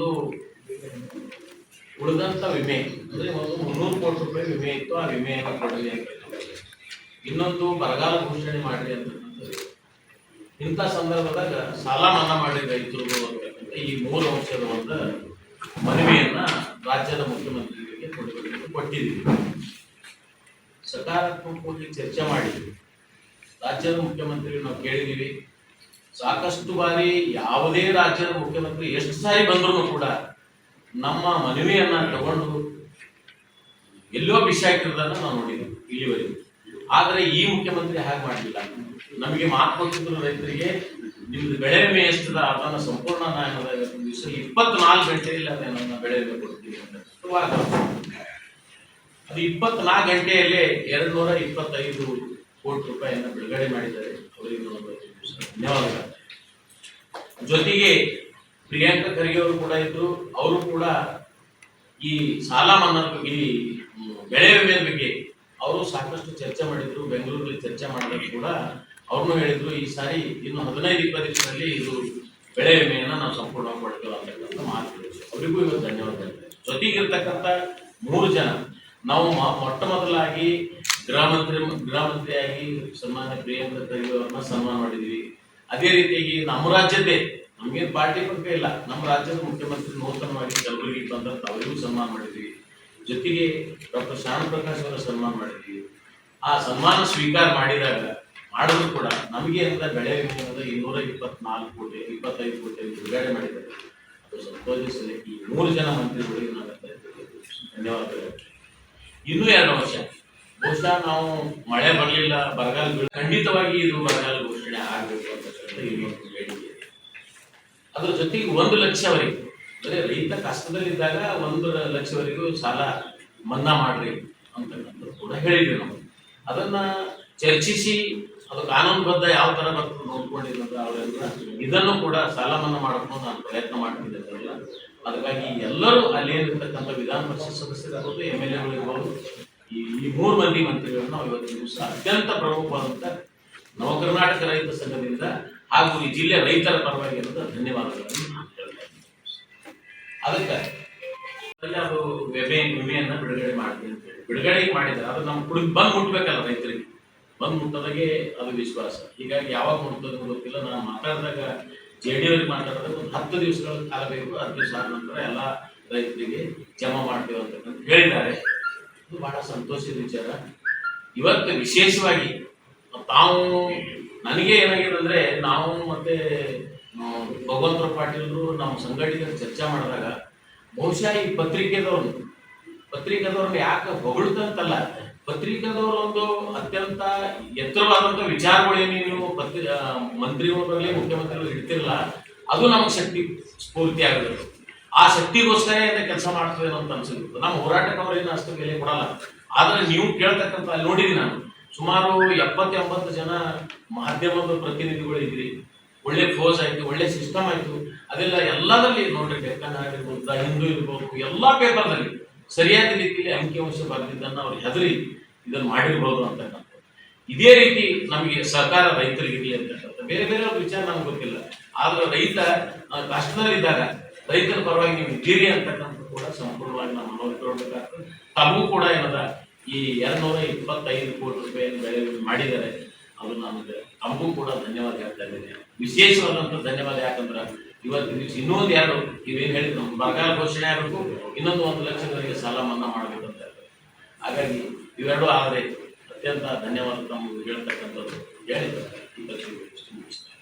ಒಂದು ಉಳಿದಂತ ವಿಮೆ ಅಂದ್ರೆ ಒಂದು 300 ಕೋಟಿ ರೂಪಾಯಿ ವಿಮೆ ಇತ್ತು. ಆ ವಿಮೆಯನ್ನು ಕೊಡಲಿ ಅಂತ, ಇನ್ನೊಂದು ಬರಗಾಲ ಘೋಷಣೆ ಮಾಡ್ರಿ ಅಂತಕ್ಕಂಥದ್ದು. ಇಂಥ ಸಂದರ್ಭದಾಗ ಸಾಲ ಮನ್ನಾ ಮಾಡಿ ರೈತರು ಅಂತಕ್ಕಂಥ ಈ 3 ಅಂಶದ ಒಂದು ಮನವಿಯನ್ನ ರಾಜ್ಯದ ಮುಖ್ಯಮಂತ್ರಿಗಳಿಗೆ ಕೊಟ್ಟಿದ್ದೀವಿ. ಸಕಾರಾತ್ಮಕವಾಗಿ ಚರ್ಚೆ ಮಾಡಿ ರಾಜ್ಯದ ಮುಖ್ಯಮಂತ್ರಿಗಳು ನಾವು ಕೇಳಿದ್ದೀವಿ. ಸಾಕಷ್ಟು ಬಾರಿ ಯಾವುದೇ ರಾಜ್ಯದ ಮುಖ್ಯಮಂತ್ರಿ ಎಷ್ಟು ಸಾರಿ ಬಂದರೂ ಕೂಡ ನಮ್ಮ ಮನವಿಯನ್ನ ತಗೊಂಡು ಎಲ್ಲೋ ಬಿಸಿ ಹಾಕಿರೋದನ್ನ ನಾವು ನೋಡಿದ್ದೀವಿ ಇಲ್ಲಿವರೆಗೂ. ಆದರೆ ಈ ಮುಖ್ಯಮಂತ್ರಿ ಹಾಗೆ ಮಾಡಲಿಲ್ಲ. ನಮಗೆ ಮಾತು ಕೊಟ್ಟಿದ್ರು ರೈತರಿಗೆ, ನಿಮ್ದು ಬೆಳೆ ವಿಮೆ ಎಷ್ಟದ ಅದನ್ನು ಸಂಪೂರ್ಣ ದಿವಸ 24 ಗಂಟೆಯಲ್ಲಿ ಅದನ್ನ ಬೆಳೆ ವಿಮೆ ಕೊಡ್ತೀವಿ ಅಂತ. ಅದು 24 ಗಂಟೆಯಲ್ಲೇ 225 ಕೋಟಿ ರೂಪಾಯಿಯನ್ನು ಬಿಡುಗಡೆ ಮಾಡಿದ್ದಾರೆ. ಅವರಿಗೆ ಧನ್ಯವಾದಗಳು. ಜೊತೆಗೆ ಪ್ರಿಯಾಂಕಾ ಖರ್ಗೆ ಅವರು ಕೂಡ ಇದ್ರು. ಅವರು ಕೂಡ ಈ ಸಾಲ ಮನ್ನಾ ಬಗ್ಗೆ, ಈ ಬೆಳೆ ವಿಮೆ ಬಗ್ಗೆ ಅವರು ಸಾಕಷ್ಟು ಚರ್ಚೆ ಮಾಡಿದ್ರು. ಬೆಂಗಳೂರಲ್ಲಿ ಚರ್ಚೆ ಮಾಡಿದ್ರು ಕೂಡ ಅವ್ರನ್ನೂ ಹೇಳಿದ್ರು, ಈ ಸಾರಿ ಇನ್ನು 15-20 ದಿವಸದಲ್ಲಿ ಇದು ಬೆಳೆ ವಿಮೆಯನ್ನ ನಾವು ಸಂಪೂರ್ಣವಾಗಿ ಕೊಡ್ತೇವೆ ಅಂತಕ್ಕಂಥ ಮಾತು ಹೇಳಿದ್ರು. ಅವರಿಗೂ ಇವತ್ತು ಧನ್ಯವಾದ. ಜೊತೆಗಿರ್ತಕ್ಕಂಥ 3 ಜನ ನಾವು ಮೊಟ್ಟ ಮೊದಲಾಗಿ ಗೃಹ ಮಂತ್ರಿಯಾಗಿ ಸನ್ಮಾನ್ಯ ಪ್ರಿಯಾಂಕಾ ಖರ್ಗೆ ಅವ್ರನ್ನ ಸನ್ಮಾನ ಮಾಡಿದ್ವಿ. ಅದೇ ರೀತಿಯಾಗಿ ನಮ್ಮ ರಾಜ್ಯದ್ದೇ, ನಮ್ಗೇನು ಪಾರ್ಟಿ ಬಗ್ಗೆ ಇಲ್ಲ, ನಮ್ಮ ರಾಜ್ಯದ ಮುಖ್ಯಮಂತ್ರಿ ನೂತನವಾಗಿ ಕಲಬುರಗಿ ಬಂದಂತ ಅವರಿಗೂ ಸನ್ಮಾನ ಮಾಡಿದ್ವಿ. ಜೊತೆಗೆ ಡಾಕ್ಟರ್ ಶ್ಯಾಮ್ ಪ್ರಕಾಶ್ ಅವರ ಸನ್ಮಾನ ಮಾಡಿದ್ವಿ. ಆ ಸನ್ಮಾನ ಸ್ವೀಕಾರ ಮಾಡಿದ್ರು ಕೂಡ ನಮಗೆ ಅಂತ ಬೆಳೆ ವಿಮೆ 224 ಕೋಟಿ 25 ಕೋಟಿ ಬಿಡುಗಡೆ ಮಾಡಿದ್ದಾರೆ. ಅದು ಸಂತೋಷಿಸಲಿ. ಈ 3 ಜನ ಮಂತ್ರಿಗಳಿಗೆ ನಾವು ಧನ್ಯವಾದಗಳು. ಇನ್ನೂ 2 ವರ್ಷ ಬಹುಶಃ ನಾವು ಮಳೆ ಬರಲಿಲ್ಲ, ಬರಗಾಲ ಖಂಡಿತವಾಗಿ ಇದು ಬರಗಾಲ ಘೋಷಣೆ ಆಗಬೇಕು ಅಂತಕ್ಕಂಥ ಇನ್ನೊಂದು ಬೇಡಿಕೆ ಇದೆ. ಅದ್ರ ಜೊತೆಗೆ 1 ಲಕ್ಷವರೆಗೆ, ಅಂದರೆ ರೈತ ಕಷ್ಟದಲ್ಲಿದ್ದಾಗ 1 ಲಕ್ಷವರೆಗೂ ಸಾಲ ಮನ್ನಾ ಮಾಡ್ರಿ ಅಂತಕ್ಕಂಥದ್ದು ಕೂಡ ಹೇಳಿದ್ವಿ ನಾವು. ಅದನ್ನ ಚರ್ಚಿಸಿ ಅದು ಕಾನೂನುಬದ್ಧ ಯಾವ ತರ ಬರ್ತದೆ ನೋಡ್ಕೊಂಡಿರೋದು ಅವರೆಲ್ಲ ಇದನ್ನು ಕೂಡ ಸಾಲ ಮನ್ನಾ ಮಾಡಬೇಕು ನಾನು ಪ್ರಯತ್ನ ಮಾಡ್ತಿದ್ದೇನೆ. ಅದಕ್ಕಾಗಿ ಎಲ್ಲರೂ ಅಲ್ಲಿ ಏನಿರ್ತಕ್ಕಂಥ ವಿಧಾನ ಪರಿಷತ್ ಸದಸ್ಯರಾಗಬಹುದು, MLA ಈ 3 ಮಂದಿ ಮಂತ್ರಿಗಳನ್ನು ನಾವು ಇವತ್ತಿನ ದಿವಸ ಅತ್ಯಂತ ಪ್ರಮುಖವಾದಂಥ ನವ ಕರ್ನಾಟಕ ರೈತ ಸಂಘದಿಂದ ಹಾಗೂ ಈ ಜಿಲ್ಲೆ ರೈತರ ಪರವಾಗಿ ಇರೋದು ಧನ್ಯವಾದಗಳನ್ನು ಹೇಳ್ತಾ ಇದ್ದೀನಿ. ಅದಕ್ಕೆ ಅದು ವಿಮೆಯನ್ನ ಬಿಡುಗಡೆ ಮಾಡ್ತೀನಿ ಅಂತ ಹೇಳಿ ಬಿಡುಗಡೆ ಮಾಡಿದ್ದಾರೆ. ಅದು ನಮ್ಮ ಬಂದು ಮುಟ್ಬೇಕಲ್ಲ, ರೈತರಿಗೆ ಬಂದು ಮುಟ್ಟದಾಗೆ ಅದು ವಿಶ್ವಾಸ. ಹೀಗಾಗಿ ಯಾವಾಗ ಮುಟ್ಟೋದು ಗೊತ್ತಿಲ್ಲ. ನಾನು ಮಾತಾಡಿದಾಗ JD ಅವ್ರಿಗೆ ಮಾತಾಡಿದಾಗ ಒಂದು 10 ದಿವಸಗಳ ಕಾಲ ಬೇಕು, 10 ದಿವಸ ಆದ ನಂತರ ಎಲ್ಲ ರೈತರಿಗೆ ಜಮಾ ಮಾಡ್ತೇವೆ ಅಂತ ಹೇಳಿದ್ದಾರೆ. ಇದು ಬಹಳ ಸಂತೋಷದ ವಿಚಾರ. ಇವತ್ತು ವಿಶೇಷವಾಗಿ ತಾವು ನನಗೆ ಏನಾಗಿದೆ ಅಂದ್ರೆ, ನಾವು ಮತ್ತೆ ಭಗವಂತರಾವ್ ಪಾಟೀಲ್ರು ನಾವು ಸಂಘಟಕರು ಚರ್ಚೆ ಮಾಡಿದಾಗ ಬಹುಶಃ ಈ ಪತ್ರಿಕೆದವ್ರನ್ನ ಯಾಕೆ ಹೊಗಳ್ತಂತಲ್ಲ, ಪತ್ರಿಕಾದವರು ಒಂದು ಅತ್ಯಂತ ಎತ್ತರವಾದಂತ ವಿಚಾರಗಳೇನು ನೀವು ಮಂತ್ರಿಗಳು ಬರಲಿ ಮುಖ್ಯಮಂತ್ರಿಗಳು ಇಡ್ತಿರಲ್ಲ, ಅದು ನಮಗೆ ಶಕ್ತಿ ಸ್ಫೂರ್ತಿ ಆಗುತ್ತೆ. ಆ ಶಕ್ತಿಗೋಸ್ಕರ ಕೆಲಸ ಮಾಡ್ತದೆ ಅಂತ ಅನ್ಸುತ್ತೆ. ನಮ್ಮ ಹೋರಾಟಕ್ಕವರೇನು ಅಷ್ಟು ಬೆಲೆ ಕೊಡಲ್ಲ. ಆದ್ರೆ ನೀವು ಕೇಳ್ತಕ್ಕಂಥ ಅಲ್ಲಿ ನೋಡಿದೀನಿ ನಾನು, ಸುಮಾರು 70-80 ಜನ ಮಾಧ್ಯಮದ ಪ್ರತಿನಿಧಿಗಳು ಇದ್ರಿ. ಒಳ್ಳೆ ಫೋರ್ಸ್ ಆಯ್ತು, ಒಳ್ಳೆ ಸಿಸ್ಟಮ್ ಆಯ್ತು. ಅದೆಲ್ಲ ಎಲ್ಲದಲ್ಲಿ ನೋಡ್ರಿ, ಡೆಕ್ಕನ್ ಆಗಿರ್ಬೋದು, ದ ಹಿಂದೂ ಇರ್ಬೋದು, ಎಲ್ಲಾ ಪೇಪರ್ನಲ್ಲಿ ಸರಿಯಾದ ರೀತಿಯಲ್ಲಿ ಅಂಕಿಅಂಶ ಬರೆದಿದ್ದನ್ನು ಅವ್ರು ಹೆದರಿ ಇದನ್ನು ಮಾಡಿರ್ಬೋದು ಅಂತಕ್ಕಂಥ. ಇದೇ ರೀತಿ ನಮಗೆ ಸಹಕಾರ ರೈತರಿಗಿರಲಿ ಅಂತಕ್ಕಂಥ ಬೇರೆ ಬೇರೆ ವಿಚಾರ ನಮ್ಗೆ ಗೊತ್ತಿಲ್ಲ. ಆದ್ರೆ ರೈತ ಕಷ್ಟದಲ್ಲಿದ್ದಾಗ ರೈತರ ಪರವಾಗಿ ನೀವು ಇದ್ದೀರಿ ಅಂತಕ್ಕಂಥ ಕೂಡ ಸಂಪೂರ್ಣವಾಗಿ ನಾವು ನೋಡ್ಕೊಳ್ಬೇಕಾಗ್ತದೆ. ತಮಗೂ ಕೂಡ ಏನದ ಈ 225 ಕೋಟಿ ರೂಪಾಯಿ ಬೆಳೆ ಮಾಡಿದ್ದಾರೆ. ಅದು ನಮಗೆ ತಮಗೂ ಕೂಡ ಧನ್ಯವಾದ ಹೇಳ್ತಾ ಇದ್ದೇನೆ. ವಿಶೇಷವಾದಂಥ ಧನ್ಯವಾದ. ಯಾಕಂದ್ರೆ ಇವತ್ತಿನ ದಿವಸ ಇನ್ನೊಂದು 2 ಇವೇನು ಹೇಳಿದ್ರು, ನಮ್ಮ ಬರಗಾಲ ಘೋಷಣೆ ಆಗಬೇಕು, ಇನ್ನೊಂದು 1 ಲಕ್ಷದವರೆಗೆ ಸಾಲ ಮನ್ನಾ ಮಾಡಬೇಕಂತ ಹೇಳ್ತಾರೆ. ಹಾಗಾಗಿ ಇವೆರಡು ಆದರೆ ಅತ್ಯಂತ ಧನ್ಯವಾದ ತಮಗೆ ಹೇಳ್ತಕ್ಕಂಥದ್ದು ಹೇಳಿದ್ದಾರೆ.